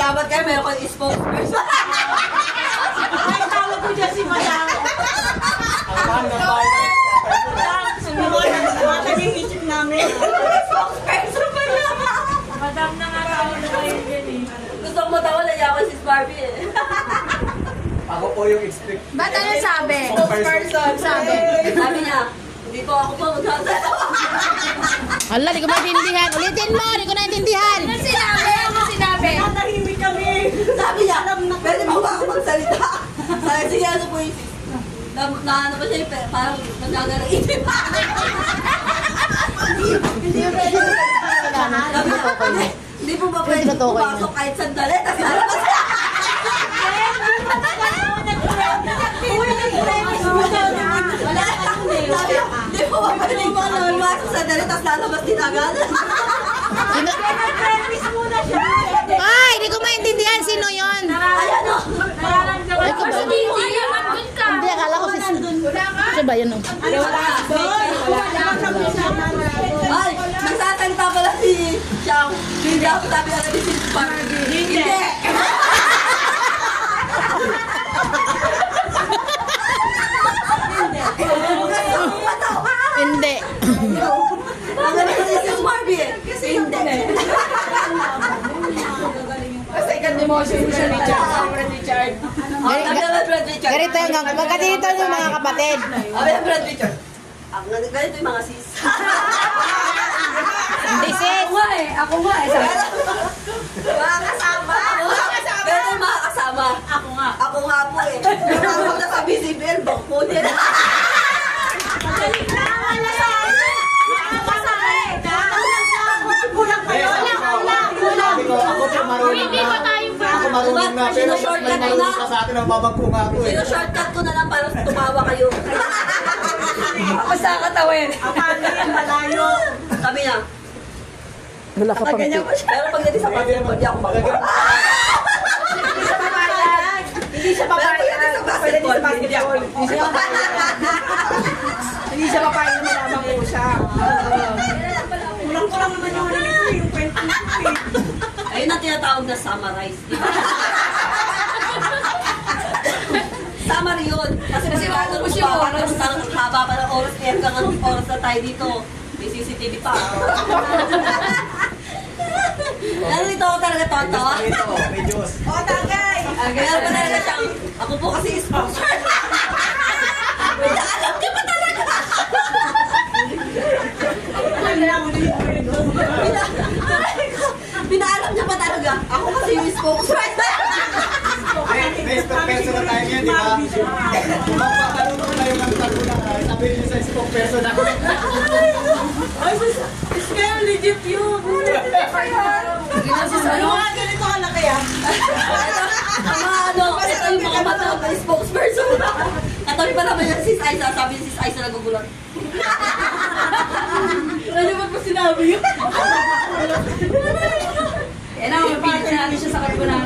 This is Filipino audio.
Pasalamat kayo, meron kang spokesperson. Ay, tawag ko dyan si Madam. Madam yung isip namin. Spokesperson pa lang. Madam na nga tawag na kayo dyan eh. Gusto ko matawa na yaman si Barbie eh. Ako po yung expect. Ba't ano sabi? Spokesperson. Sabi. Sabi niya, hindi po ako po magsasawa. Hala, di ko maintindihan. Ulitin mo, di ko naintindihan. Ano sinabi? Ano sinabi? Natahimik kami. Sabi niya, pwede mo ba ako magsalita? Sabi, sige, ano po yung ano pa siya, parang nagagara isip. Hindi mo pwede Sabi niya, hindi po ba pwede pumasok kahit sandali? Tapos lalabas na. Sabi, hindi po ba pwede pumasok sandali? Tapos lalabas din agad. Ay, di ko maintindihan. Sino yun? Ayan o. Ay, ko ba? Hindi, akala ko si... Siya ba yun? Oh? Ay, nagsasalita pala si Siyang. Hindi ako sabi na si Barbie. Hindi. Hindi. Ang galing ko si Barbie eh. Hindi. Second demotion mo siya, Richard. Ang ganda Brad Richard. Ganito yung magkatito yung mga kapatid. Sabi ng Brad Richard. Ang ganito yung mga sis. Hindi sis. Ako nga eh. Mga kasama. Ganito yung mga kasama. Ako nga po eh. Pero pag nasa visible, bak po din. Ako po marunong na. Ako marunong na. Pero mas may marunong pa sa atin ang babagko nga ako eh. Pero shortcut ko na lang para tumawa kayo. Ako sa katawin. Malayo. Sabi niya, Wala ka pang ganyan pa siya. Pero pagdating sa basketball, di ako makuha. Hindi siya papayag. Pero pagdating sa basketball, hindi ako makuha. Hindi siya papayag na malamang ko siya. Kulang-kulang naman yung yung kwento. Ayun ang tinatawag na summarize, di ba? Summary yun. Kasi maubos yung oras. Ang haba pa ng oras. Kaya hanggang anong oras na tayo dito. May CCTV pa. Lalo dito ako talaga tonto. May Diyos. O, tagay! Kaya pa talaga siyang, ako po kasi sponsor. Alam niyo pa talaga. Pinaalam niya pa talaga. Ako kasi yung sponsor. May spokesperson na tayo ngayon, di ba? Magpakalunod na yung kantang ko na. Sabihin niyo sa spokesperson ako. Ay, kaya legit yun. Ano nga ganito ka na kaya? Ang mga ano, ito yung mga matawag na spokesperson. Katabi pa naman yung sis Aiza. Sabi ni sis Aiza nagugulat. Ano ba po sinabi yun? Eh na, mapinit natin siya sa karbo na.